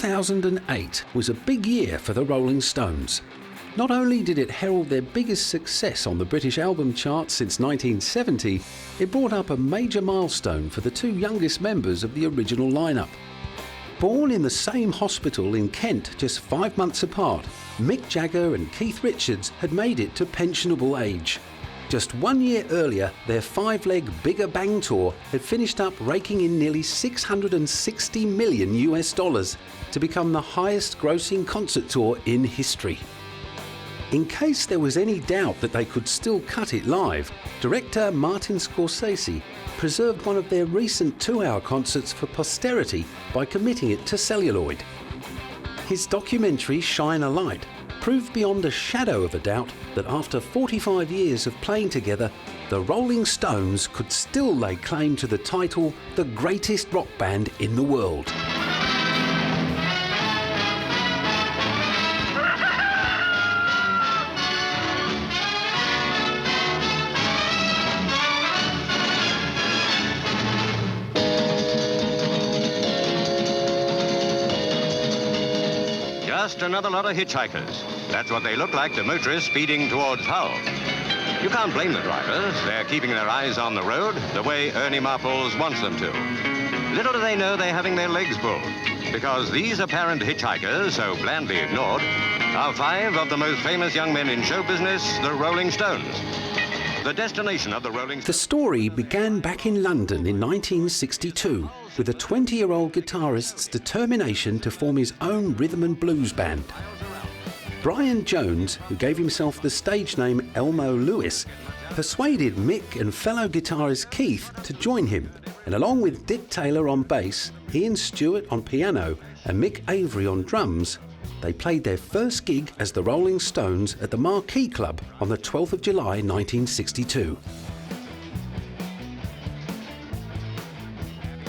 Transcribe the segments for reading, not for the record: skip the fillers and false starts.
2008 was a big year for the Rolling Stones. Not only did it herald their biggest success on the British album chart since 1970, it brought up a major milestone for the two youngest members of the original lineup. Born in the same hospital in Kent just 5 months apart, Mick Jagger and Keith Richards had made it to pensionable age. Just 1 year earlier, their 5-leg Bigger Bang tour had finished up raking in nearly $660 million to become the highest grossing concert tour in history. In case there was any doubt that they could still cut it live, director Martin Scorsese preserved one of their recent 2-hour concerts for posterity by committing it to celluloid. His documentary Shine a Light proved beyond a shadow of a doubt that after 45 years of playing together, the Rolling Stones could still lay claim to the title the greatest rock band in the world. Just another lot of hitchhikers. That's what they look like to motorists speeding towards Hull. You can't blame the drivers. They're keeping their eyes on the road the way Ernie Marples wants them to. Little do they know they're having their legs pulled, because these apparent hitchhikers, so blandly ignored, are 5 of the most famous young men in show business, the Rolling Stones. The destination of the Rolling Stones. The story began back in London in 1962 with a 20-year-old guitarist's determination to form his own rhythm and blues band. Brian Jones, who gave himself the stage name Elmo Lewis, persuaded Mick and fellow guitarist Keith to join him, and along with Dick Taylor on bass, Ian Stewart on piano and Mick Avery on drums, they played their first gig as the Rolling Stones at the Marquee Club on the 12th of July 1962.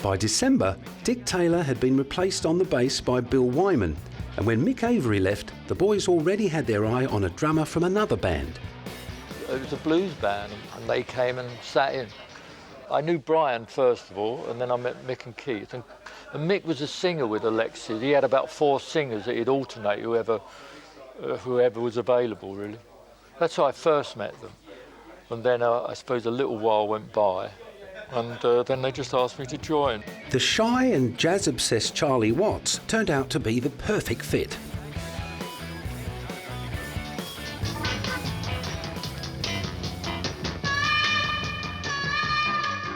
By December, Dick Taylor had been replaced on the bass by Bill Wyman, and when Mick Avery left, the boys already had their eye on a drummer from another band. It was a blues band, and they came and sat in. I knew Brian first of all, and then I met Mick and Keith. And Mick was a singer with Alexis. He had about 4 singers that he'd alternate, whoever was available, really. That's how I first met them. And then I suppose a little while went by, and then they just asked me to join. The shy and jazz-obsessed Charlie Watts turned out to be the perfect fit.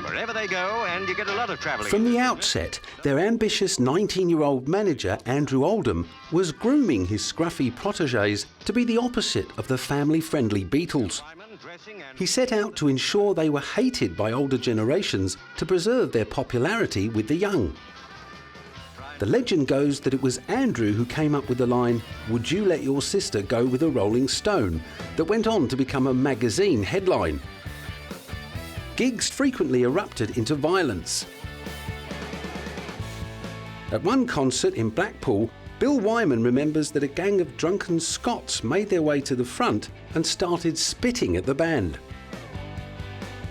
Wherever they go, and you get a lot of travelling. From the outset, their ambitious 19-year-old manager, Andrew Oldham, was grooming his scruffy protégés to be the opposite of the family-friendly Beatles. He set out to ensure they were hated by older generations to preserve their popularity with the young. The legend goes that it was Andrew who came up with the line, "Would you let your sister go with a Rolling Stone?" that went on to become a magazine headline. Gigs frequently erupted into violence. At one concert in Blackpool, Bill Wyman remembers that a gang of drunken Scots made their way to the front and started spitting at the band.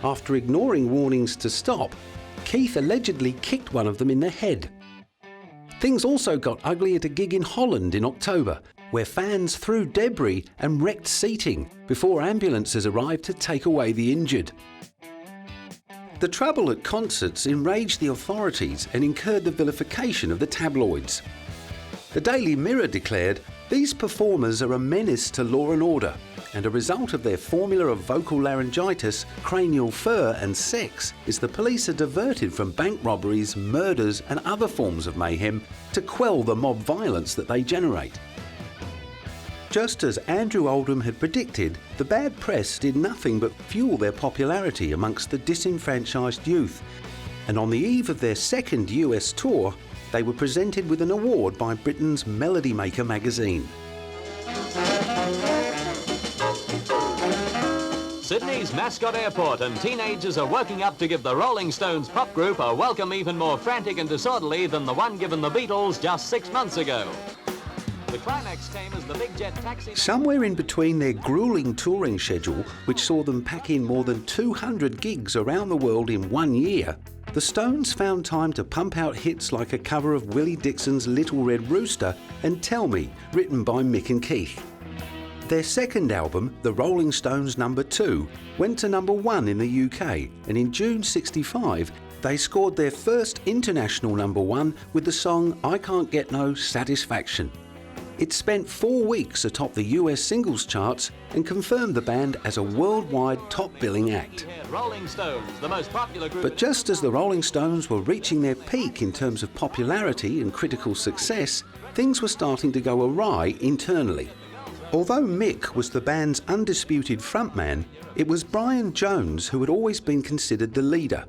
After ignoring warnings to stop, Keith allegedly kicked one of them in the head. Things also got ugly at a gig in Holland in October, where fans threw debris and wrecked seating before ambulances arrived to take away the injured. The trouble at concerts enraged the authorities and incurred the vilification of the tabloids. The Daily Mirror declared, "These performers are a menace to law and order, and a result of their formula of vocal laryngitis, cranial fur and sex is the police are diverted from bank robberies, murders and other forms of mayhem to quell the mob violence that they generate." Just as Andrew Oldham had predicted, the bad press did nothing but fuel their popularity amongst the disenfranchised youth, and on the eve of their second US tour, they were presented with an award by Britain's Melody Maker magazine. Sydney's mascot airport, and teenagers are working up to give the Rolling Stones pop group a welcome even more frantic and disorderly than the one given the Beatles just 6 months ago. The climax came as the big jet taxi... Somewhere in between their gruelling touring schedule, which saw them pack in more than 200 gigs around the world in 1 year, the Stones found time to pump out hits like a cover of Willie Dixon's Little Red Rooster and Tell Me, written by Mick and Keith. Their second album, The Rolling Stones No. 2, went to number 1 in the UK, and in June '65, they scored their first international number 1 with the song I Can't Get No Satisfaction. It spent 4 weeks atop the US singles charts and confirmed the band as a worldwide top-billing act. Rolling Stones, the most popular group. But just as the Rolling Stones were reaching their peak in terms of popularity and critical success, things were starting to go awry internally. Although Mick was the band's undisputed frontman, it was Brian Jones who had always been considered the leader.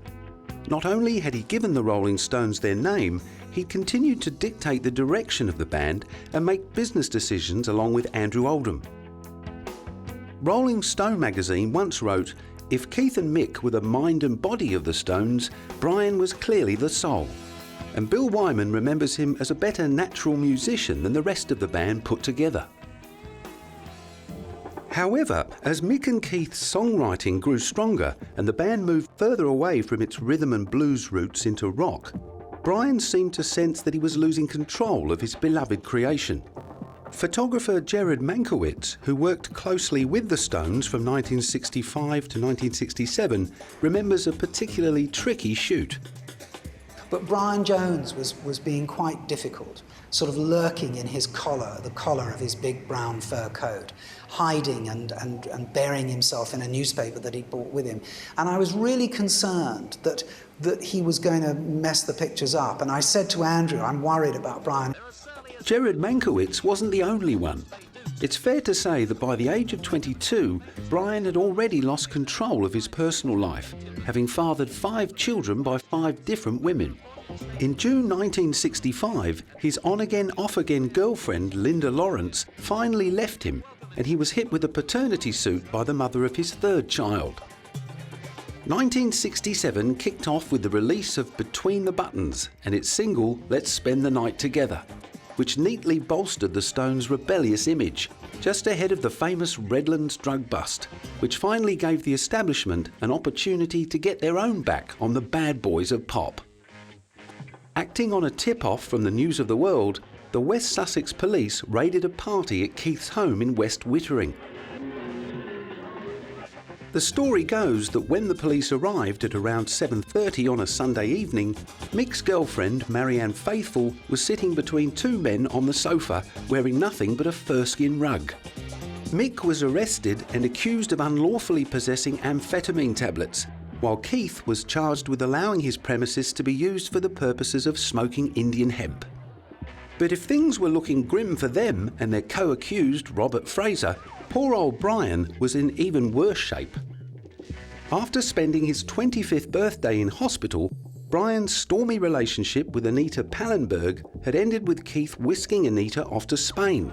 Not only had he given the Rolling Stones their name, he continued to dictate the direction of the band and make business decisions along with Andrew Oldham. Rolling Stone magazine once wrote, "If Keith and Mick were the mind and body of the Stones, Brian was clearly the soul." And Bill Wyman remembers him as a better natural musician than the rest of the band put together. However, as Mick and Keith's songwriting grew stronger and the band moved further away from its rhythm and blues roots into rock, Brian seemed to sense that he was losing control of his beloved creation. Photographer Jared Mankiewicz, who worked closely with the Stones from 1965 to 1967, remembers a particularly tricky shoot. But Brian Jones was being quite difficult, sort of lurking in his collar, the collar of his big brown fur coat, hiding and burying himself in a newspaper that he'd brought with him. And I was really concerned that he was going to mess the pictures up. And I said to Andrew, I'm worried about Brian. Jared Mankiewicz wasn't the only one. It's fair to say that by the age of 22, Brian had already lost control of his personal life, having fathered 5 children by 5 different women. In June 1965, his on-again, off-again girlfriend, Linda Lawrence, finally left him, and he was hit with a paternity suit by the mother of his 3rd child. 1967 kicked off with the release of Between the Buttons and its single Let's Spend the Night Together, which neatly bolstered the Stones' rebellious image, just ahead of the famous Redlands drug bust, which finally gave the establishment an opportunity to get their own back on the bad boys of pop. Acting on a tip-off from the News of the World, the West Sussex police raided a party at Keith's home in West Wittering. The story goes that when the police arrived at around 7:30 on a Sunday evening, Mick's girlfriend, Marianne Faithfull, was sitting between 2 men on the sofa, wearing nothing but a furskin rug. Mick was arrested and accused of unlawfully possessing amphetamine tablets, while Keith was charged with allowing his premises to be used for the purposes of smoking Indian hemp. But if things were looking grim for them and their co-accused, Robert Fraser, poor old Brian was in even worse shape. After spending his 25th birthday in hospital, Brian's stormy relationship with Anita Pallenberg had ended with Keith whisking Anita off to Spain.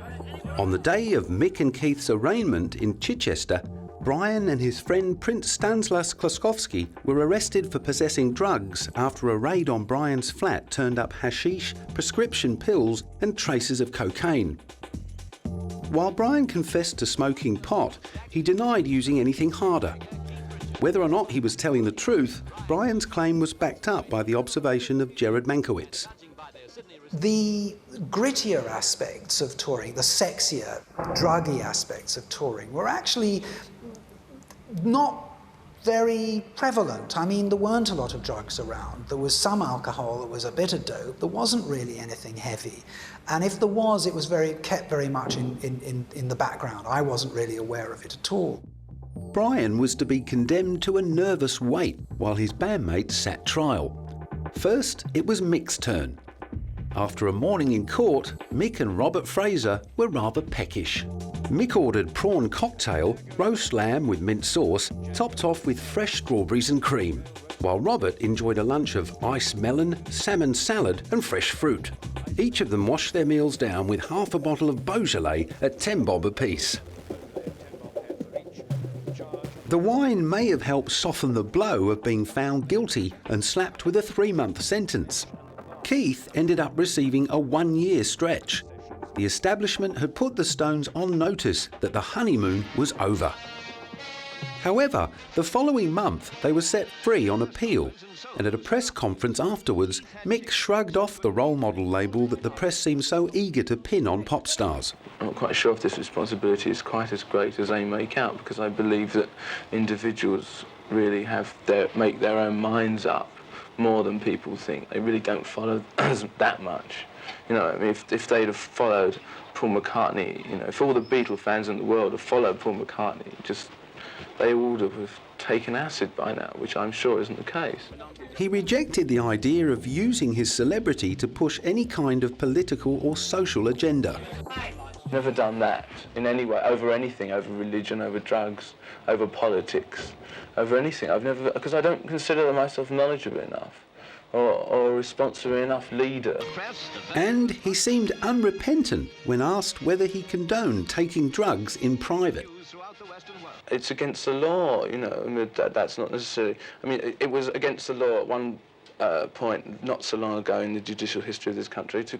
On the day of Mick and Keith's arraignment in Chichester, Brian and his friend Prince Stanislas Kloskowski were arrested for possessing drugs after a raid on Brian's flat turned up hashish, prescription pills and traces of cocaine. While Brian confessed to smoking pot, he denied using anything harder. Whether or not he was telling the truth, Brian's claim was backed up by the observation of Jared Mankiewicz. The grittier aspects of touring, the sexier, druggy aspects of touring, were actually not very prevalent. I mean, there weren't a lot of drugs around. There was some alcohol, there was a bit of dope, there wasn't really anything heavy. And if there was, it was kept very much in the background. I wasn't really aware of it at all. Brian was to be condemned to a nervous wait while his bandmates sat trial. First, it was Mick's turn. After a morning in court, Mick and Robert Fraser were rather peckish. Mick ordered prawn cocktail, roast lamb with mint sauce, topped off with fresh strawberries and cream, while Robert enjoyed a lunch of ice melon, salmon salad and fresh fruit. Each of them washed their meals down with half a bottle of Beaujolais at 10 bob apiece. The wine may have helped soften the blow of being found guilty and slapped with a 3-month sentence. Keith ended up receiving a 1-year stretch. The establishment had put the Stones on notice that the honeymoon was over. However, the following month they were set free on appeal, and at a press conference afterwards, Mick shrugged off the role model label that the press seemed so eager to pin on pop stars. I'm not quite sure if this responsibility is quite as great as they make out, because I believe that individuals really make their own minds up more than people think. They really don't follow that much. You know, I mean, if they'd have followed Paul McCartney, you know, if all the Beatle fans in the world had followed Paul McCartney, they would have taken acid by now, which I'm sure isn't the case. He rejected the idea of using his celebrity to push any kind of political or social agenda. Never done that in any way, over anything, over religion, over drugs, over politics, over anything. I've never, because I don't consider myself knowledgeable enough or a responsible enough leader. And he seemed unrepentant when asked whether he condoned taking drugs in private. It's against the law, you know. I mean, that's not necessarily. I mean, it was against the law at one point, not so long ago in the judicial history of this country, to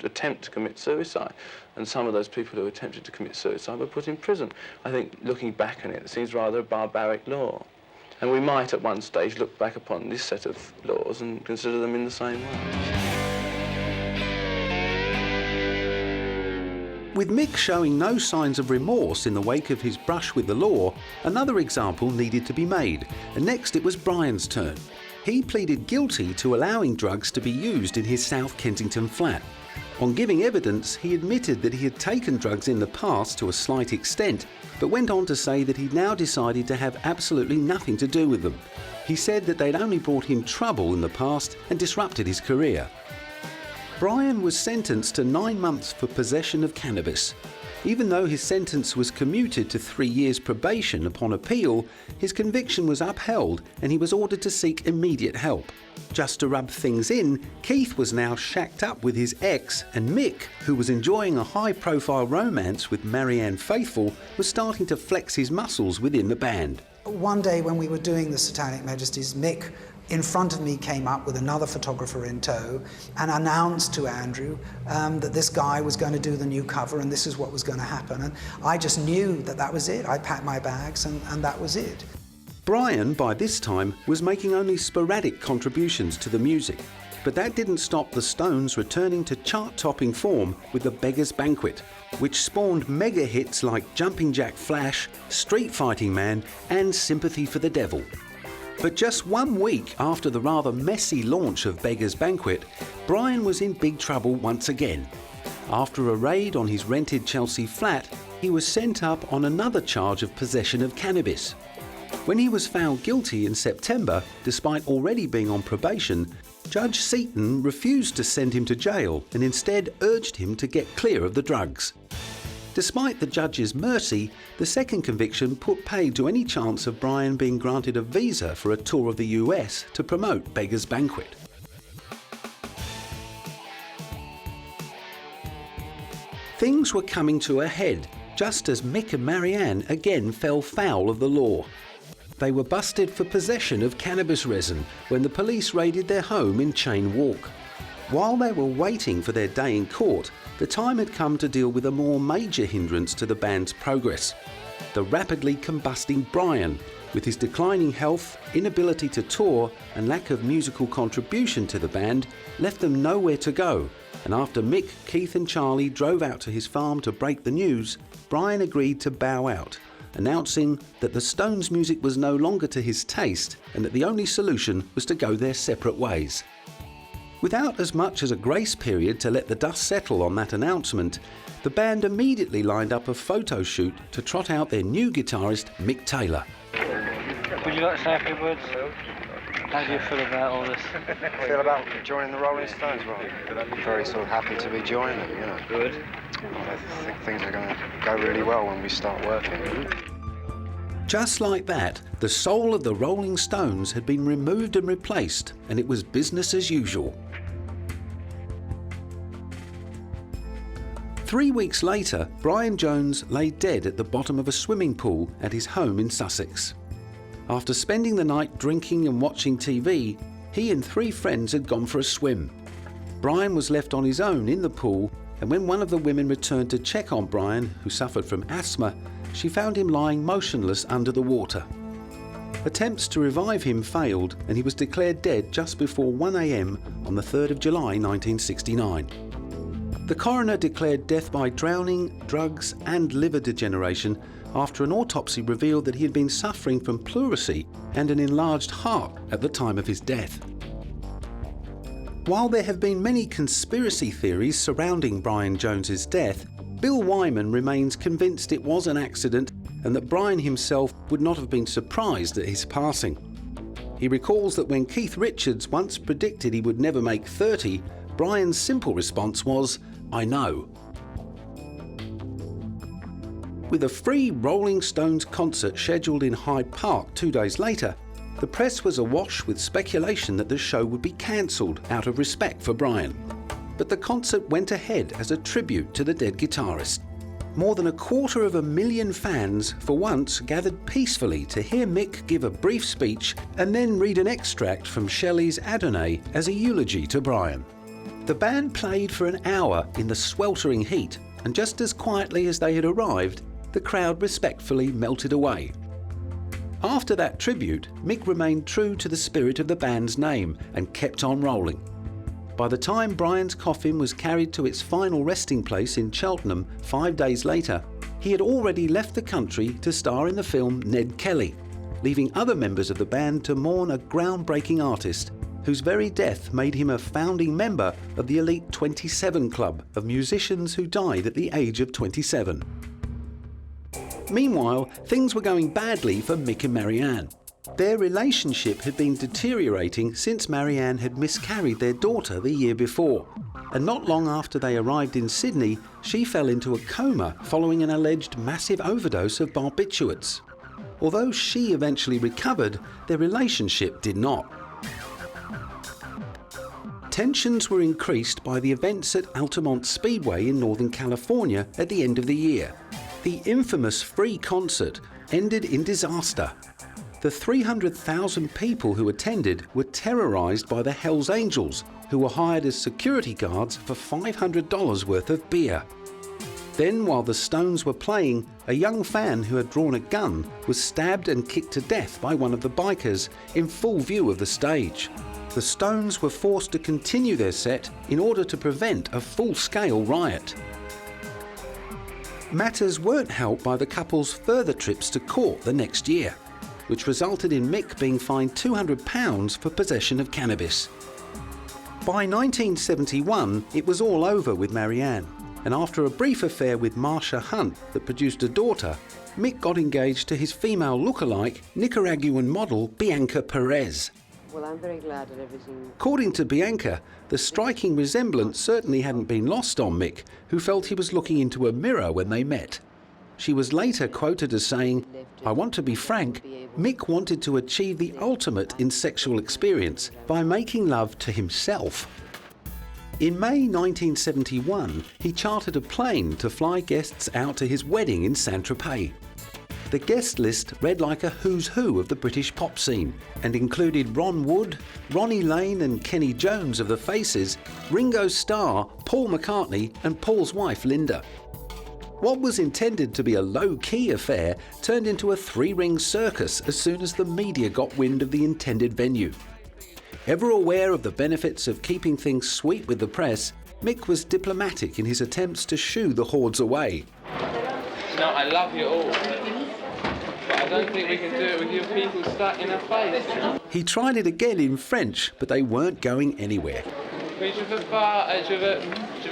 attempt to commit suicide. And some of those people who attempted to commit suicide were put in prison. I think, looking back on it, it seems rather a barbaric law. And we might, at one stage, look back upon this set of laws and consider them in the same way. With Mick showing no signs of remorse in the wake of his brush with the law, another example needed to be made, and next it was Brian's turn. He pleaded guilty to allowing drugs to be used in his South Kensington flat. On giving evidence, he admitted that he had taken drugs in the past to a slight extent, but went on to say that he'd now decided to have absolutely nothing to do with them. He said that they'd only brought him trouble in the past and disrupted his career. Brian was sentenced to 9 months for possession of cannabis. Even though his sentence was commuted to 3 years probation upon appeal, his conviction was upheld and he was ordered to seek immediate help. Just to rub things in, Keith was now shacked up with his ex, and Mick, who was enjoying a high-profile romance with Marianne Faithfull, was starting to flex his muscles within the band. One day when we were doing the Satanic Majesties, Mick in front of me came up with another photographer in tow and announced to Andrew that this guy was going to do the new cover and this is what was going to happen. And I just knew that that was it. I packed my bags and that was it. Brian, by this time, was making only sporadic contributions to the music, but that didn't stop the Stones returning to chart-topping form with the Beggars Banquet, which spawned mega hits like Jumping Jack Flash, Street Fighting Man and Sympathy for the Devil. But just 1 week after the rather messy launch of Beggars Banquet, Brian was in big trouble once again. After a raid on his rented Chelsea flat, he was sent up on another charge of possession of cannabis. When he was found guilty in September, despite already being on probation, Judge Seaton refused to send him to jail and instead urged him to get clear of the drugs. Despite the judge's mercy, the second conviction put paid to any chance of Brian being granted a visa for a tour of the US to promote Beggars Banquet. Things were coming to a head just as Mick and Marianne again fell foul of the law. They were busted for possession of cannabis resin when the police raided their home in Chain Walk. While they were waiting for their day in court, the time had come to deal with a more major hindrance to the band's progress. The rapidly combusting Brian, with his declining health, inability to tour and lack of musical contribution to the band, left them nowhere to go. And after Mick, Keith and Charlie drove out to his farm to break the news, Brian agreed to bow out, announcing that the Stones' music was no longer to his taste and that the only solution was to go their separate ways. Without as much as a grace period to let the dust settle on that announcement, the band immediately lined up a photo shoot to trot out their new guitarist, Mick Taylor. Would you like to say a few words? How do you feel about all this? Feel about joining the Rolling Stones? Well, I'm very sort of happy to be joining them, you know. Good. I think things are going to go really well when we start working. Just like that, the soul of the Rolling Stones had been removed and replaced, and it was business as usual. 3 weeks later, Brian Jones lay dead at the bottom of a swimming pool at his home in Sussex. After spending the night drinking and watching TV, he and 3 friends had gone for a swim. Brian was left on his own in the pool, and when one of the women returned to check on Brian, who suffered from asthma, she found him lying motionless under the water. Attempts to revive him failed, and he was declared dead just before 1 a.m. on the 3rd of July 1969. The coroner declared death by drowning, drugs and liver degeneration after an autopsy revealed that he had been suffering from pleurisy and an enlarged heart at the time of his death. While there have been many conspiracy theories surrounding Brian Jones's death, Bill Wyman remains convinced it was an accident and that Brian himself would not have been surprised at his passing. He recalls that when Keith Richards once predicted he would never make 30, Brian's simple response was, "I know." With a free Rolling Stones concert scheduled in Hyde Park 2 days later, the press was awash with speculation that the show would be cancelled out of respect for Brian. But the concert went ahead as a tribute to the dead guitarist. More than 250,000 fans for once gathered peacefully to hear Mick give a brief speech and then read an extract from Shelley's Adonai as a eulogy to Brian. The band played for an hour in the sweltering heat, and just as quietly as they had arrived, the crowd respectfully melted away. After that tribute, Mick remained true to the spirit of the band's name and kept on rolling. By the time Brian's coffin was carried to its final resting place in Cheltenham 5 days later, he had already left the country to star in the film Ned Kelly, leaving other members of the band to mourn a groundbreaking artist whose very death made him a founding member of the elite 27 club of musicians who died at the age of 27. Meanwhile, things were going badly for Mick and Marianne. Their relationship had been deteriorating since Marianne had miscarried their daughter the year before, and not long after they arrived in Sydney, she fell into a coma following an alleged massive overdose of barbiturates. Although she eventually recovered, their relationship did not. Tensions were increased by the events at Altamont Speedway in Northern California at the end of the year. The infamous free concert ended in disaster. The 300,000 people who attended were terrorised by the Hells Angels, who were hired as security guards for $500 worth of beer. Then, while the Stones were playing, a young fan who had drawn a gun was stabbed and kicked to death by one of the bikers in full view of the stage. The Stones were forced to continue their set in order to prevent a full-scale riot. Matters weren't helped by the couple's further trips to court the next year, which resulted in Mick being fined £200 for possession of cannabis. By 1971, it was all over with Marianne, and after a brief affair with Marsha Hunt that produced a daughter, Mick got engaged to his female lookalike, Nicaraguan model Bianca Perez. Well, I'm very glad that everything... According to Bianca, the striking resemblance certainly hadn't been lost on Mick, who felt he was looking into a mirror when they met. She was later quoted as saying, "I want to be frank, Mick wanted to achieve the ultimate in sexual experience by making love to himself." In May 1971, he chartered a plane to fly guests out to his wedding in Saint-Tropez. The guest list read like a who's who of the British pop scene and included Ron Wood, Ronnie Lane and Kenny Jones of the Faces, Ringo Starr, Paul McCartney and Paul's wife Linda. What was intended to be a low-key affair turned into a three-ring circus as soon as the media got wind of the intended venue. Ever aware of the benefits of keeping things sweet with the press, Mick was diplomatic in his attempts to shoo the hordes away. No, I love you all, but I don't think we can do it with you people stuck in our face. He tried it again in French, but they weren't going anywhere. Mais je veux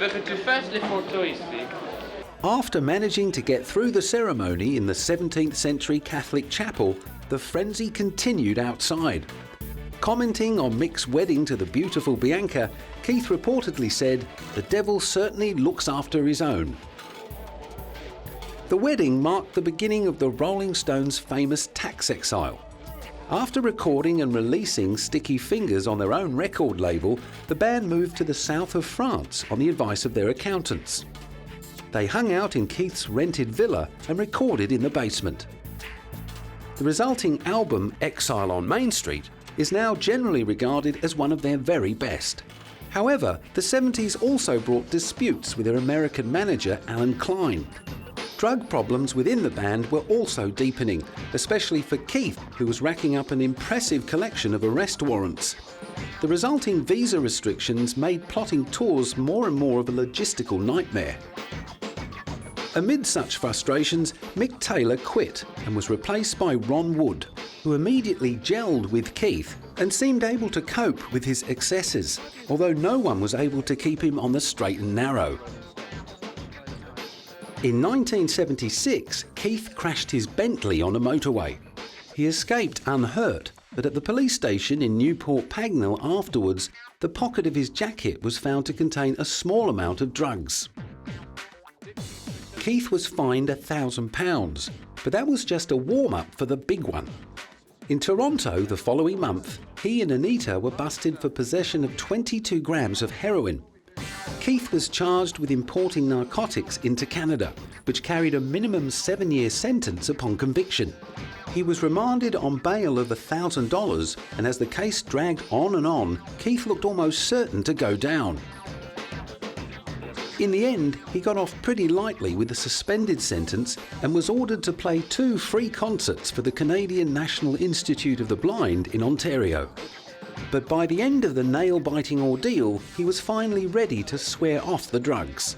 que tu fasses les photos ici. After managing to get through the ceremony in the 17th century Catholic chapel, the frenzy continued outside. Commenting on Mick's wedding to the beautiful Bianca, Keith reportedly said, "The devil certainly looks after his own." The wedding marked the beginning of the Rolling Stones' famous tax exile. After recording and releasing Sticky Fingers on their own record label, the band moved to the south of France on the advice of their accountants. They hung out in Keith's rented villa and recorded in the basement. The resulting album, Exile on Main Street, is now generally regarded as one of their very best. However, the 70s also brought disputes with their American manager, Alan Klein. Drug problems within the band were also deepening, especially for Keith, who was racking up an impressive collection of arrest warrants. The resulting visa restrictions made plotting tours more and more of a logistical nightmare. Amid such frustrations, Mick Taylor quit and was replaced by Ron Wood, who immediately gelled with Keith and seemed able to cope with his excesses, although no one was able to keep him on the straight and narrow. In 1976, Keith crashed his Bentley on a motorway. He escaped unhurt, but at the police station in Newport Pagnell afterwards, the pocket of his jacket was found to contain a small amount of drugs. Keith was fined £1,000, but that was just a warm-up for the big one. In Toronto the following month, he and Anita were busted for possession of 22 grams of heroin. Keith was charged with importing narcotics into Canada, which carried a minimum 7-year sentence upon conviction. He was remanded on bail of $1,000, and as the case dragged on and on, Keith looked almost certain to go down. In the end, he got off pretty lightly with a suspended sentence and was ordered to play 2 free concerts for the Canadian National Institute of the Blind in Ontario. But by the end of the nail-biting ordeal, he was finally ready to swear off the drugs.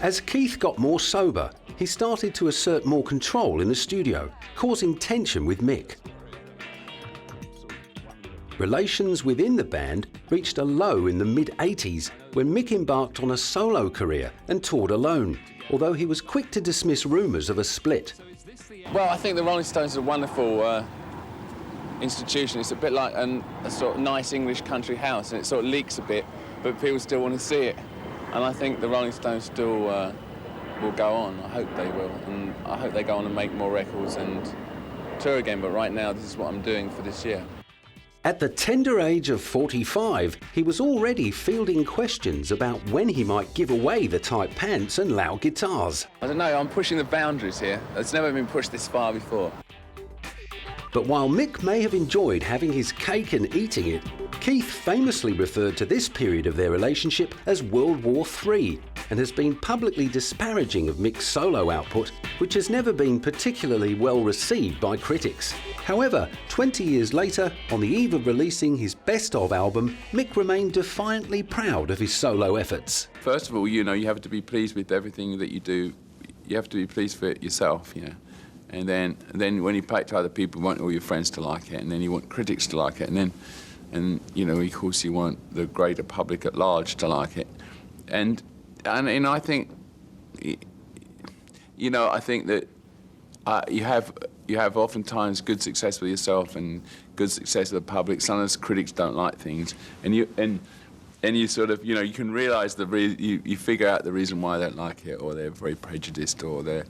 As Keith got more sober, he started to assert more control in the studio, causing tension with Mick. Relations within the band reached a low in the mid-80s when Mick embarked on a solo career and toured alone, although he was quick to dismiss rumours of a split. Well, I think the Rolling Stones are a wonderful institution. It's a bit like a sort of nice English country house, and it sort of leaks a bit, but people still want to see it. And I think the Rolling Stones still will go on. I hope they will, and I hope they go on and make more records and tour again. But right now, this is what I'm doing for this year. At the tender age of 45, he was already fielding questions about when he might give away the tight pants and loud guitars. I don't know, I'm pushing the boundaries here. It's never been pushed this far before. But while Mick may have enjoyed having his cake and eating it, Keith famously referred to this period of their relationship as World War III and has been publicly disparaging of Mick's solo output, which has never been particularly well received by critics. However, 20 years later, on the eve of releasing his Best Of album, Mick remained defiantly proud of his solo efforts. First of all, you have to be pleased with everything that you do. You have to be pleased for it yourself, And then when you play it to other people, you want all your friends to like it, and then you want critics to like it, and of course you want the greater public at large to like it. And I think, I think that you have oftentimes good success with yourself and good success with the public. Sometimes critics don't like things, and you sort of, you can realise you figure out the reason why they don't like it, or they're very prejudiced, or they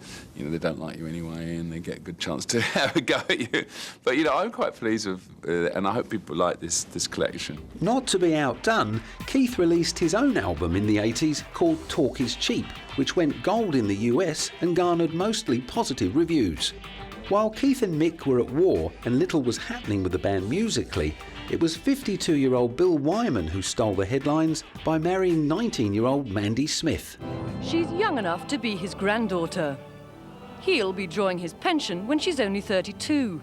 don't like you anyway, and they get a good chance to have a go at you. But I'm quite pleased with it, and I hope people like this collection. Not to be outdone, Keith released his own album in the 80s called Talk Is Cheap, which went gold in the US and garnered mostly positive reviews. While Keith and Mick were at war and little was happening with the band musically, it was 52-year-old Bill Wyman who stole the headlines by marrying 19-year-old Mandy Smith. She's young enough to be his granddaughter. He'll be drawing his pension when she's only 32.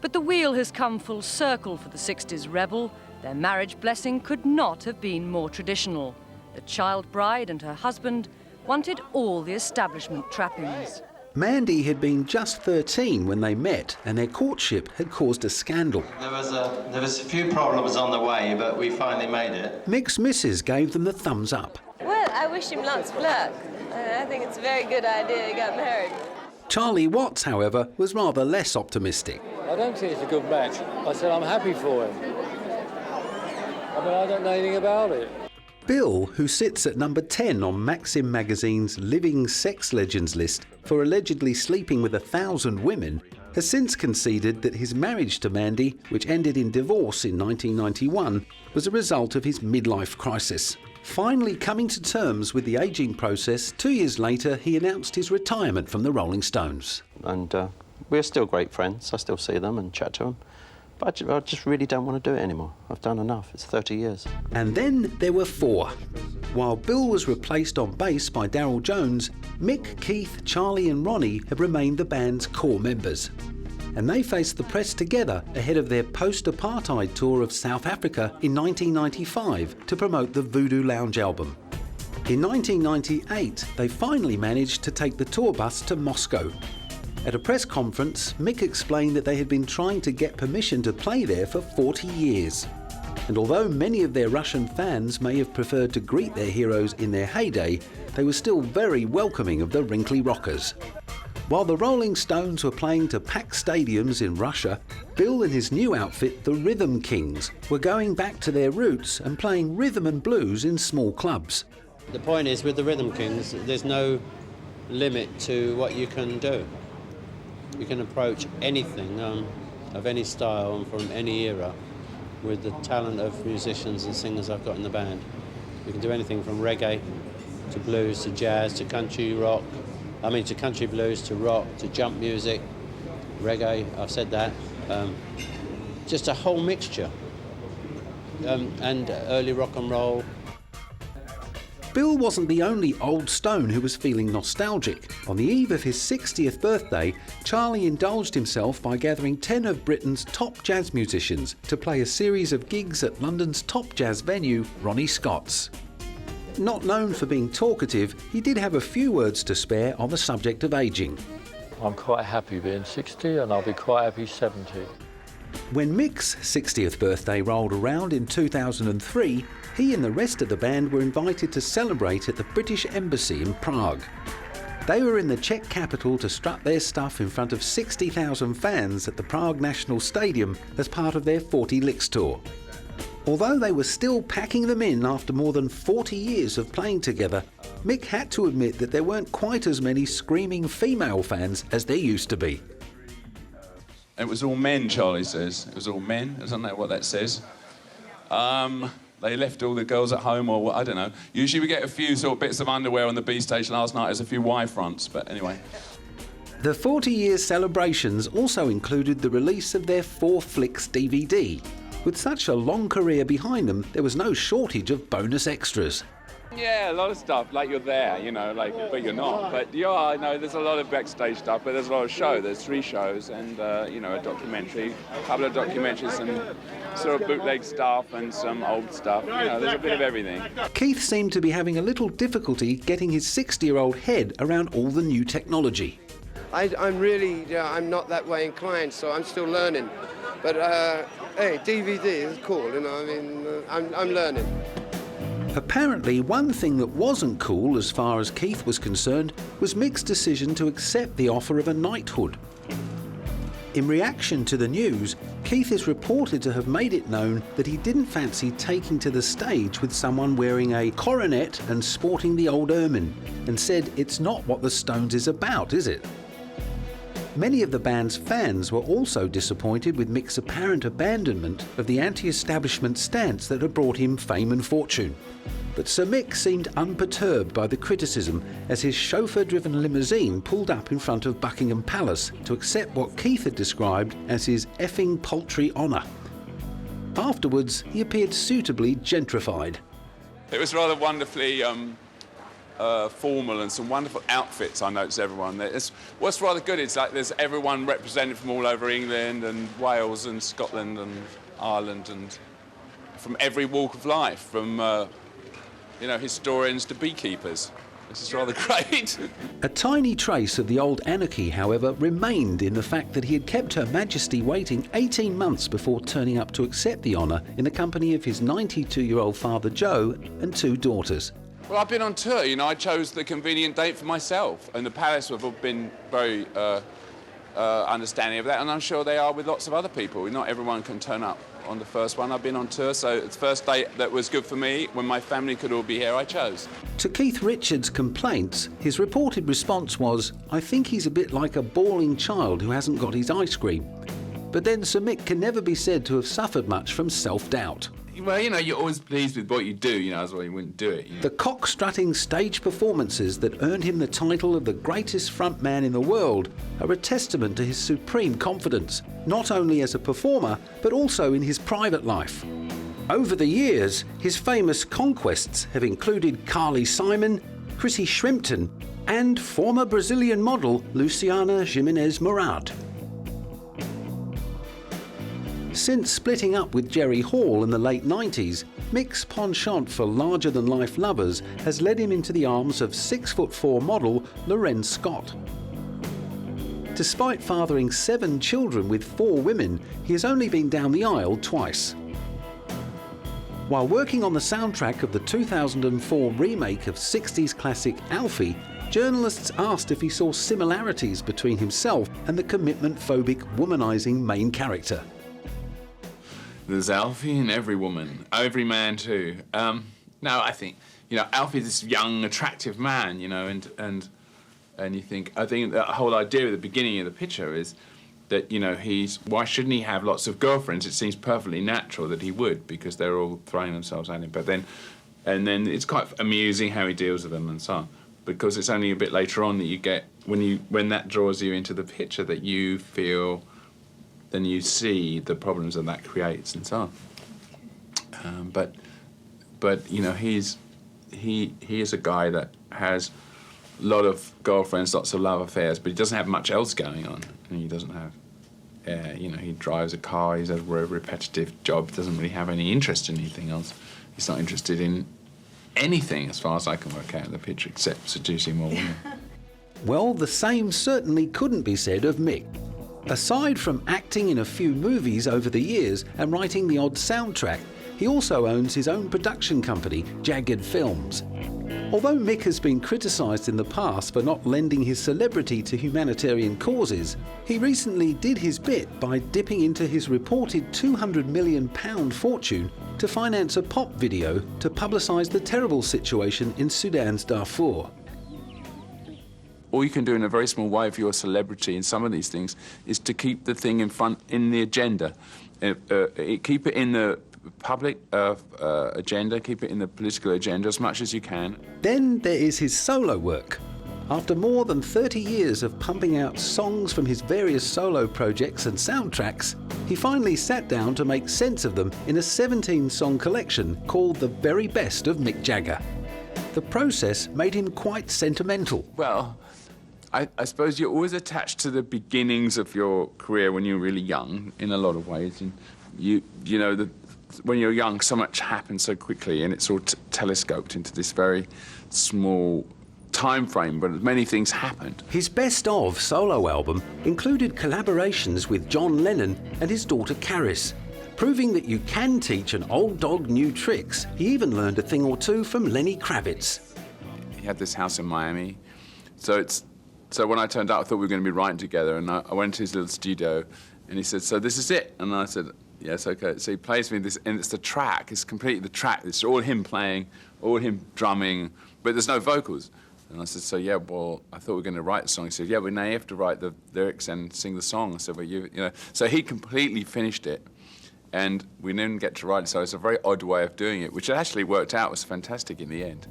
But the wheel has come full circle for the 60s rebel. Their marriage blessing could not have been more traditional. The child bride and her husband wanted all the establishment trappings. Mandy had been just 13 when they met, and their courtship had caused a scandal. There was a few problems on the way, but we finally made it. Mick's missus gave them the thumbs up. Well, I wish him lots of luck. I think it's a very good idea he got married. Charlie Watts, however, was rather less optimistic. I don't think it's a good match. I said I'm happy for him. I don't know anything about it. Bill, who sits at number 10 on Maxim magazine's Living Sex Legends list for allegedly sleeping with 1,000 women, has since conceded that his marriage to Mandy, which ended in divorce in 1991, was a result of his midlife crisis. Finally coming to terms with the ageing process, 2 years later he announced his retirement from the Rolling Stones. And we're still great friends. I still see them and chat to them. I just really don't want to do it anymore. I've done enough. It's 30 years. And then there were four. While Bill was replaced on bass by Darryl Jones, Mick, Keith, Charlie and Ronnie have remained the band's core members. And they faced the press together ahead of their post-apartheid tour of South Africa in 1995 to promote the Voodoo Lounge album. In 1998, they finally managed to take the tour bus to Moscow. At a press conference, Mick explained that they had been trying to get permission to play there for 40 years. And although many of their Russian fans may have preferred to greet their heroes in their heyday, they were still very welcoming of the wrinkly rockers. While the Rolling Stones were playing to packed stadiums in Russia, Bill and his new outfit, the Rhythm Kings, were going back to their roots and playing rhythm and blues in small clubs. The point is, with the Rhythm Kings, there's no limit to what you can do. You can approach anything of any style and from any era with the talent of musicians and singers I've got in the band. We can do anything from reggae to blues to jazz to country rock. To country blues, to rock, to jump music, reggae, I've said that. Just a whole mixture. And early rock and roll. Bill wasn't the only old stone who was feeling nostalgic. On the eve of his 60th birthday, Charlie indulged himself by gathering 10 of Britain's top jazz musicians to play a series of gigs at London's top jazz venue, Ronnie Scott's. Not known for being talkative, he did have a few words to spare on the subject of ageing. I'm quite happy being 60 and I'll be quite happy 70. When Mick's 60th birthday rolled around in 2003, he and the rest of the band were invited to celebrate at the British Embassy in Prague. They were in the Czech capital to strut their stuff in front of 60,000 fans at the Prague National Stadium as part of their 40 Licks tour. Although they were still packing them in after more than 40 years of playing together, Mick had to admit that there weren't quite as many screaming female fans as there used to be. It was all men, Charlie says. It was all men. Isn't that what that says? They left all the girls at home, or what, I don't know. Usually we get a few sort of bits of underwear on the B stage. Last night there's a few Y fronts, but anyway. The 40-year celebrations also included the release of their 4 Flicks DVD. With such a long career behind them, there was no shortage of bonus extras. Yeah, a lot of stuff, like you're there, but you're not. But you are, there's a lot of backstage stuff, but there's a lot of show. There's 3 shows and, a documentary, a couple of documentaries, some sort of bootleg stuff and some old stuff. There's a bit of everything. Keith seemed to be having a little difficulty getting his 60-year-old head around all the new technology. I'm not that way inclined, so I'm still learning. But, hey, DVD is cool, I'm learning. Apparently, one thing that wasn't cool as far as Keith was concerned was Mick's decision to accept the offer of a knighthood. In reaction to the news, Keith is reported to have made it known that he didn't fancy taking to the stage with someone wearing a coronet and sporting the old ermine, and said it's not what the Stones is about, is it? Many of the band's fans were also disappointed with Mick's apparent abandonment of the anti-establishment stance that had brought him fame and fortune. But Sir Mick seemed unperturbed by the criticism as his chauffeur-driven limousine pulled up in front of Buckingham Palace to accept what Keith had described as his effing paltry honour. Afterwards, he appeared suitably gentrified. It was rather wonderfully formal and some wonderful outfits, I noticed everyone. What's rather good is like there's everyone represented from all over England and Wales and Scotland and Ireland and from every walk of life, from historians to beekeepers. This is rather great. A tiny trace of the old anarchy, however, remained in the fact that he had kept Her Majesty waiting 18 months before turning up to accept the honour in the company of his 92-year-old father Joe and 2 daughters. Well, I've been on tour, I chose the convenient date for myself, and the Palace have been very understanding of that, and I'm sure they are with lots of other people. Not everyone can turn up on the first one. I've been on tour, so it's the first date that was good for me. When my family could all be here, I chose. To Keith Richards' complaints, his reported response was, "I think he's a bit like a bawling child who hasn't got his ice cream." But then Sir Mick can never be said to have suffered much from self-doubt. Well, you know, you're always pleased with what you do, you know, otherwise you wouldn't do it. You know? The cock-strutting stage performances that earned him the title of the greatest frontman in the world are a testament to his supreme confidence, not only as a performer, but also in his private life. Over the years, his famous conquests have included Carly Simon, Chrissy Shrimpton, and former Brazilian model Luciana Jimenez Morad. Since splitting up with Jerry Hall in the late 90s, Mick's penchant for larger-than-life lovers has led him into the arms of 6'4" model Loren Scott. Despite fathering 7 children with 4 women, he has only been down the aisle twice. While working on the soundtrack of the 2004 remake of 60s classic Alfie, journalists asked if he saw similarities between himself and the commitment-phobic, womanising main character. There's Alfie in every woman, every man too. No, I think, you know, Alfie's this young, attractive man, you know, and you think, I think the whole idea at the beginning of the picture is that, you know, why shouldn't he have lots of girlfriends? It seems perfectly natural that he would, because they're all throwing themselves at him. But then, and then it's quite amusing how he deals with them and so on, because it's only a bit later on that you get, when that draws you into the picture, that you feel, then you see the problems that creates and so on. But you know, he is a guy that has a lot of girlfriends, lots of love affairs, but he doesn't have much else going on. And he doesn't have, you know, he drives a car, he's a repetitive job, doesn't really have any interest in anything else. He's not interested in anything, as far as I can work out in the picture, except seducing more women. Well, the same certainly couldn't be said of Mick. Aside from acting in a few movies over the years and writing the odd soundtrack, he also owns his own production company, Jagged Films. Although Mick has been criticised in the past for not lending his celebrity to humanitarian causes, he recently did his bit by dipping into his reported £200 million fortune to finance a pop video to publicise the terrible situation in Sudan's Darfur. All you can do in a very small way for your celebrity in some of these things is to keep the thing in the agenda. Keep it in the public agenda, keep it in the political agenda as much as you can. Then there is his solo work. After more than 30 years of pumping out songs from his various solo projects and soundtracks, he finally sat down to make sense of them in a 17-song collection called The Very Best of Mick Jagger. The process made him quite sentimental. Well, I suppose you're always attached to the beginnings of your career when you're really young, in a lot of ways. And you know, when you're young, so much happens so quickly, and it's all telescoped into this very small time frame, but many things happened. His Best Of solo album included collaborations with John Lennon and his daughter Caris. Proving that you can teach an old dog new tricks, he even learned a thing or two from Lenny Kravitz. He had this house in Miami, so when I turned out, I thought we were going to be writing together, and I went to his little studio, and he said, "So this is it?" And I said, "Yes, okay." So he plays me this, and it's the track. It's completely the track. It's all him playing, all him drumming, but there's no vocals. And I said, "So yeah, well, I thought we were going to write the song." He said, "Yeah, but now you have to write the lyrics and sing the song." I said, "Well, you know." So he completely finished it, and we didn't get to write it. So it's a very odd way of doing it, which actually worked out. Was fantastic in the end.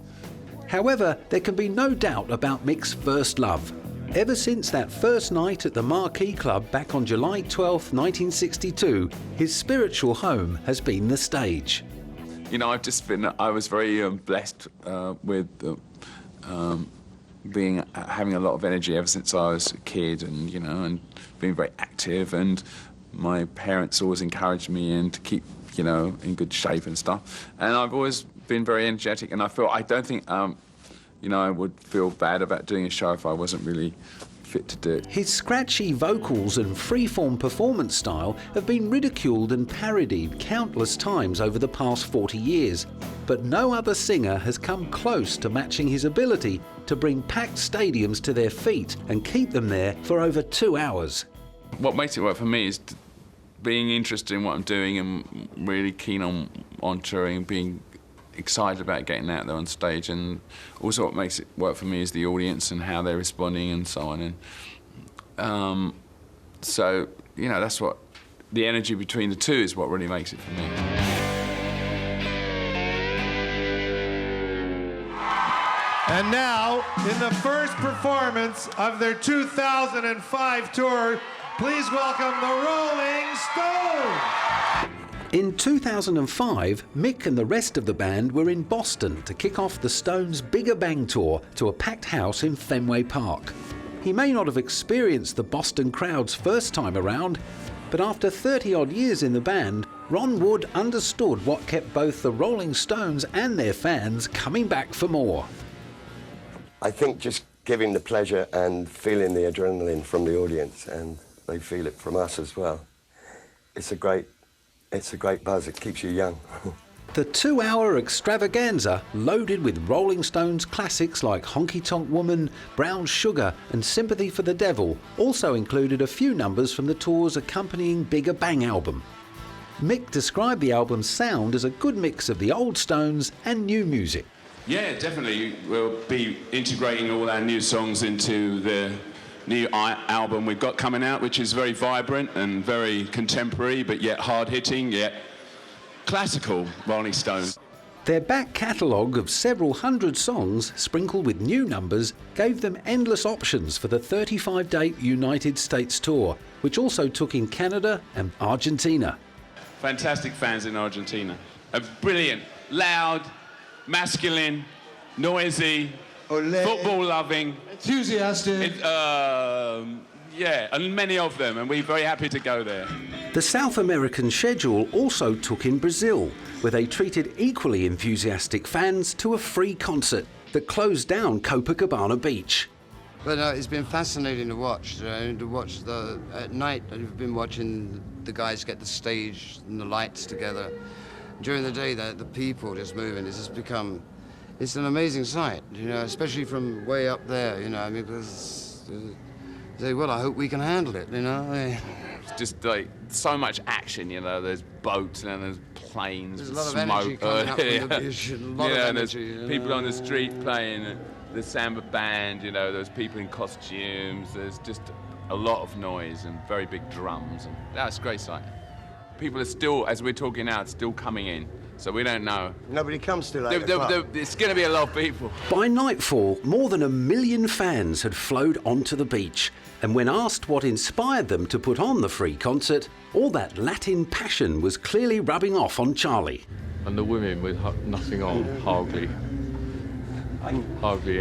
However, there can be no doubt about Mick's first love. Ever since that first night at the Marquee Club back on July 12, 1962, his spiritual home has been the stage. You know, I was very blessed with having a lot of energy ever since I was a kid, and, you know, and being very active, and my parents always encouraged me and to keep, you know, in good shape and stuff. And I've always been very energetic, and I don't think, you know, I would feel bad about doing a show if I wasn't really fit to do it. His scratchy vocals and freeform performance style have been ridiculed and parodied countless times over the past 40 years, but no other singer has come close to matching his ability to bring packed stadiums to their feet and keep them there for over 2 hours. What makes it work for me is being interested in what I'm doing and really keen on touring and being excited about getting out there on stage, and also what makes it work for me is the audience and how they're responding and so on. And so, you know, that's what the energy between the two is what really makes it for me. And now, in the first performance of their 2005 tour, please welcome the Rolling Stones. In 2005, Mick and the rest of the band were in Boston to kick off the Stones' Bigger Bang tour to a packed house in Fenway Park. He may not have experienced the Boston crowds first time around, but after 30-odd years in the band, Ron Wood understood what kept both the Rolling Stones and their fans coming back for more. I think just giving the pleasure and feeling the adrenaline from the audience, and they feel it from us as well. It's a great buzz. It keeps you young. The 2-hour extravaganza, loaded with Rolling Stones classics like Honky Tonk Woman, Brown Sugar and Sympathy for the Devil, also included a few numbers from the tour's accompanying Bigger Bang album. Mick described the album's sound as a good mix of the old Stones and new music. Yeah, definitely. We'll be integrating all our new songs into the new album we've got coming out, which is very vibrant and very contemporary, but yet hard-hitting, yet classical Rolling Stones. Their back catalogue of several hundred songs, sprinkled with new numbers, gave them endless options for the 35-date United States tour, which also took in Canada and Argentina. Fantastic fans in Argentina. Brilliant, loud, masculine, noisy, football-loving, enthusiastic. Yeah, and many of them, and we're very happy to go there. The South American schedule also took in Brazil, where they treated equally enthusiastic fans to a free concert that closed down Copacabana Beach. But it's been fascinating to watch. At night, I've been watching the guys get the stage and the lights together. During the day, the people just moving. It's just become, it's an amazing sight, you know, especially from way up there, you know. I mean, because well, I hope we can handle it, you know. It's just like so much action, you know. There's boats and there's planes. There's a lot of energy coming up from the beach. A lot of energy. There's people on the street playing the samba band, you know. There's people in costumes. There's just a lot of noise and very big drums, and that's a great sight. People are still, as we're talking now, still coming in. So we don't know. Nobody comes till 8 o'clock. It's going to be a lot of people. By nightfall, more than 1 million fans had flowed onto the beach. And when asked what inspired them to put on the free concert, all that Latin passion was clearly rubbing off on Charlie. And the women with nothing on, hardly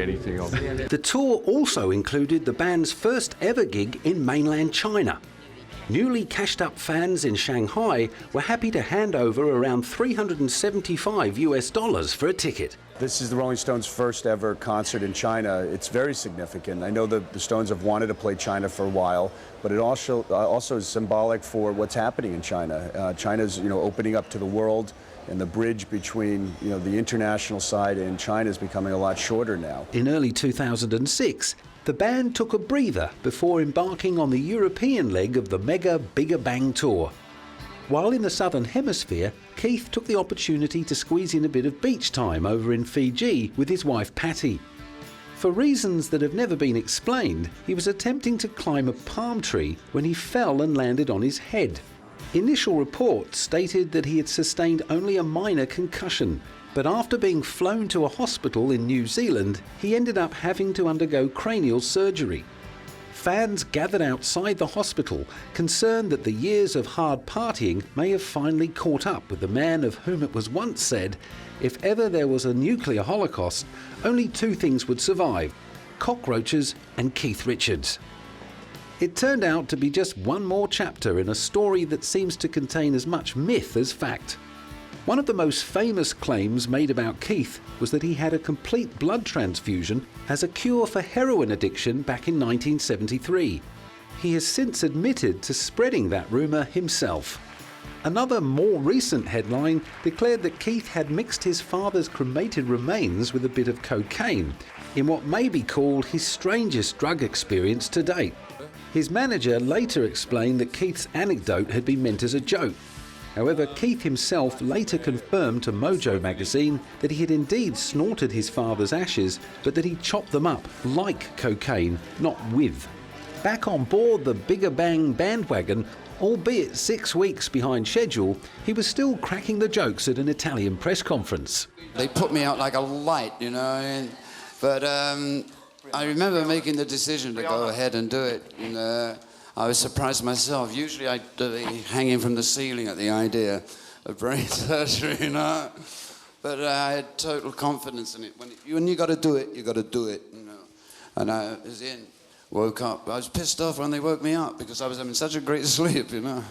anything on. The tour also included the band's first ever gig in mainland China. Newly cashed up fans in Shanghai were happy to hand over around $375 for a ticket. This is the Rolling Stones' first ever concert in China. It's very significant. I know the Stones have wanted to play China for a while, but it also is symbolic for what's happening in China. China's, you know, opening up to the world, and the bridge between, you know, the international side and China is becoming a lot shorter now. In early 2006, the band took a breather before embarking on the European leg of the mega Bigger Bang tour. While in the Southern Hemisphere, Keith took the opportunity to squeeze in a bit of beach time over in Fiji with his wife Patty. For reasons that have never been explained, he was attempting to climb a palm tree when he fell and landed on his head. Initial reports stated that he had sustained only a minor concussion, but after being flown to a hospital in New Zealand, he ended up having to undergo cranial surgery. Fans gathered outside the hospital, concerned that the years of hard partying may have finally caught up with the man of whom it was once said, if ever there was a nuclear holocaust, only 2 things would survive: cockroaches and Keith Richards. It turned out to be just one more chapter in a story that seems to contain as much myth as fact. One of the most famous claims made about Keith was that he had a complete blood transfusion as a cure for heroin addiction back in 1973. He has since admitted to spreading that rumour himself. Another more recent headline declared that Keith had mixed his father's cremated remains with a bit of cocaine in what may be called his strangest drug experience to date. His manager later explained that Keith's anecdote had been meant as a joke. However, Keith himself later confirmed to Mojo magazine that he had indeed snorted his father's ashes, but that he chopped them up like cocaine, not with. Back on board the Bigger Bang bandwagon, albeit 6 weeks behind schedule, he was still cracking the jokes at an Italian press conference. They put me out like a light, you know, and But I remember making the decision to go ahead and do it, and I was surprised myself. Usually I'd be hanging from the ceiling at the idea of brain surgery, you know. But I had total confidence in it. When you got to do it, you got to do it, you know. And I was in, woke up. I was pissed off when they woke me up because I was having such a great sleep, you know.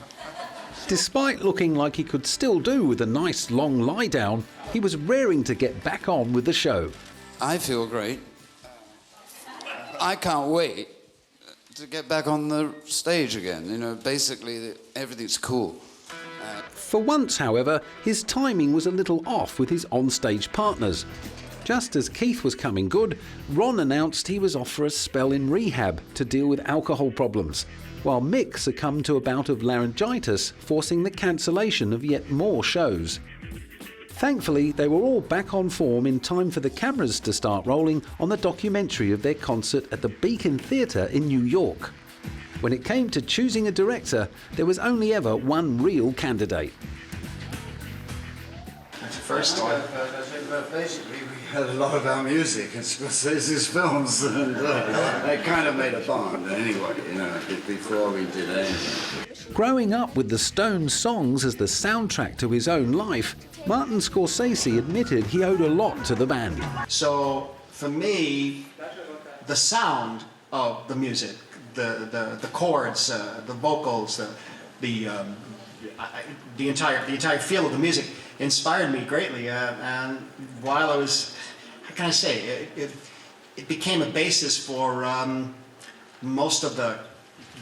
Despite looking like he could still do with a nice long lie down, he was raring to get back on with the show. I feel great. I can't wait to get back on the stage again. You know, basically, everything's cool. For once, however, his timing was a little off with his on-stage partners. Just as Keith was coming good, Ron announced he was off for a spell in rehab to deal with alcohol problems, while Mick succumbed to a bout of laryngitis, forcing the cancellation of yet more shows. Thankfully, they were all back on form in time for the cameras to start rolling on the documentary of their concert at the Beacon Theatre in New York. When it came to choosing a director, there was only ever one real candidate. That's the first time. Basically, we had a lot of our music in Scorsese's films, and they kind of made a bond anyway, you know, before we did anything. Growing up with the Stones songs as the soundtrack to his own life, Martin Scorsese admitted he owed a lot to the band. So, for me, the sound of the music, the chords, the vocals, the entire feel of the music inspired me greatly. And while I was, how can I say, it became a basis for most of the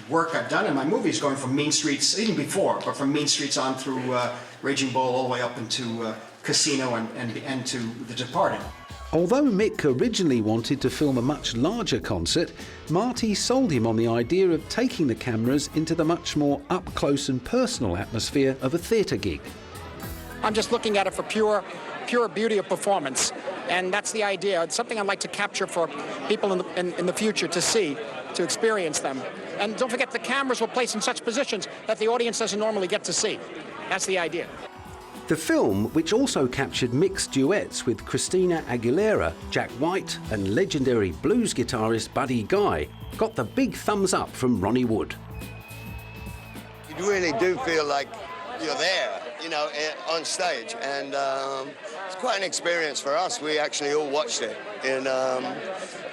work I've done in my movies, going from Mean Streets, even before, but from Mean Streets on through Raging Bull all the way up into Casino and to The Departed. Although Mick originally wanted to film a much larger concert, Marty sold him on the idea of taking the cameras into the much more up-close and personal atmosphere of a theatre gig. I'm just looking at it for pure beauty of performance, and that's the idea. It's something I'd like to capture for people in the future to see, to experience them. And don't forget, the cameras were placed in such positions that the audience doesn't normally get to see. That's the idea. The film, which also captured Mick's duets with Christina Aguilera, Jack White and legendary blues guitarist Buddy Guy, got the big thumbs up from Ronnie Wood. You really do feel like you're there, you know, on stage, and it's quite an experience for us. We actually all watched it in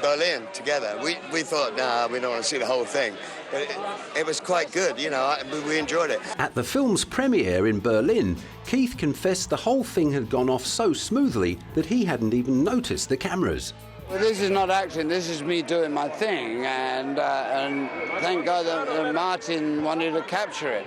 Berlin together. We thought, nah, we don't want to see the whole thing. But it was quite good, you know, we enjoyed it. At the film's premiere in Berlin, Keith confessed the whole thing had gone off so smoothly that he hadn't even noticed the cameras. Well, this is not acting, this is me doing my thing, and thank God that Martin wanted to capture it.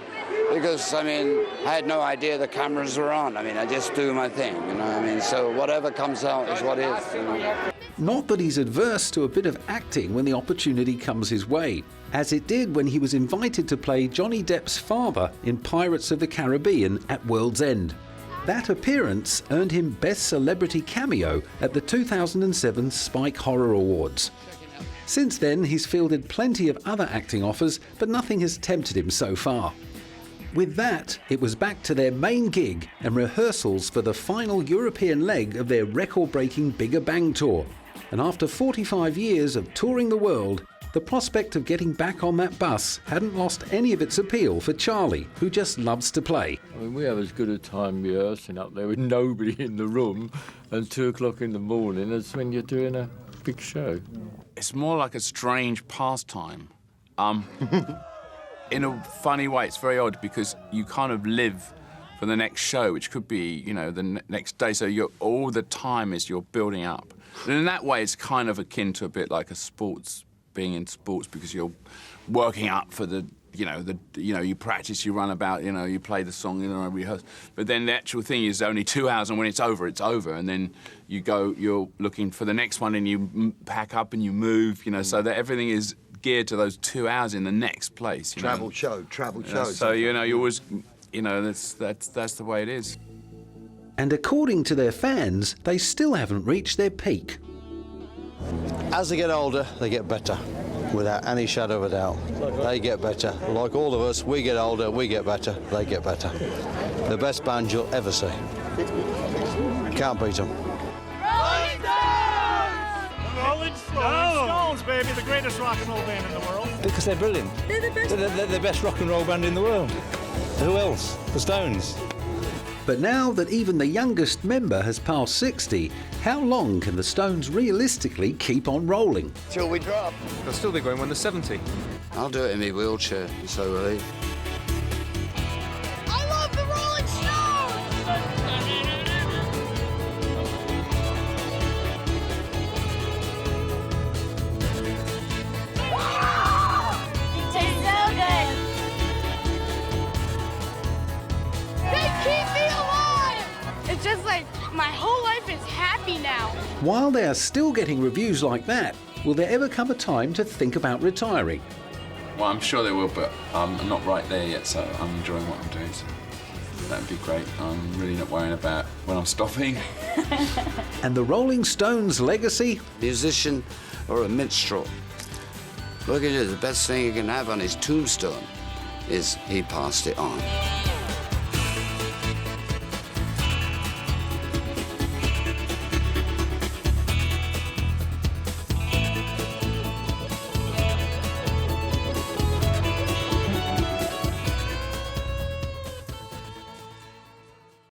Because, I mean, I had no idea the cameras were on. I mean, I just do my thing, you know what I mean? So whatever comes out is what is, you know. Not that he's adverse to a bit of acting when the opportunity comes his way, as it did when he was invited to play Johnny Depp's father in Pirates of the Caribbean at World's End. That appearance earned him Best Celebrity Cameo at the 2007 Spike Horror Awards. Since then, he's fielded plenty of other acting offers, but nothing has tempted him so far. With that, it was back to their main gig and rehearsals for the final European leg of their record-breaking Bigger Bang tour. And after 45 years of touring the world, the prospect of getting back on that bus hadn't lost any of its appeal for Charlie, who just loves to play. I mean, we have as good a time rehearsing up there with nobody in the room and 2 o'clock in the morning as when you're doing a big show. It's more like a strange pastime. In a funny way, it's very odd because you kind of live for the next show, which could be, you know, the next day. So all the time is you're building up. And in that way, it's kind of akin to a bit like a sports, being in sports, because you're working up for the, you practice, you run about, you play the song, rehearse. But then the actual thing is only 2 hours, and when it's over, and then you're looking for the next one, and you pack up and you move, so that everything is geared to those 2 hours in the next place. Travel show. So, you always, that's the way it is. And according to their fans, they still haven't reached their peak. As they get older, they get better, without any shadow of a doubt. They get better. Like all of us, we get older, we get better, they get better. The best band you'll ever see. Can't beat them. Rolling Stones, baby, the greatest rock and roll band in the world. Because they're brilliant. They're the best. They're the best rock and roll band in the world. Who else? The Stones. But now that even the youngest member has passed 60, how long can the Stones realistically keep on rolling? Till we drop. They'll still be going when they're 70. I'll do it in my wheelchair, so will he. I love the Rolling Stones! It tastes so good! They keep me alive! It's just like my whole life is happy now. While they are still getting reviews like that, will there ever come a time to think about retiring? Well, I'm sure they will, but I'm not right there yet, so I'm enjoying what I'm doing. So that would be great. I'm really not worrying about when I'm stopping. And the Rolling Stones' legacy? Musician or a minstrel. Look at it, the best thing he can have on his tombstone is he passed it on.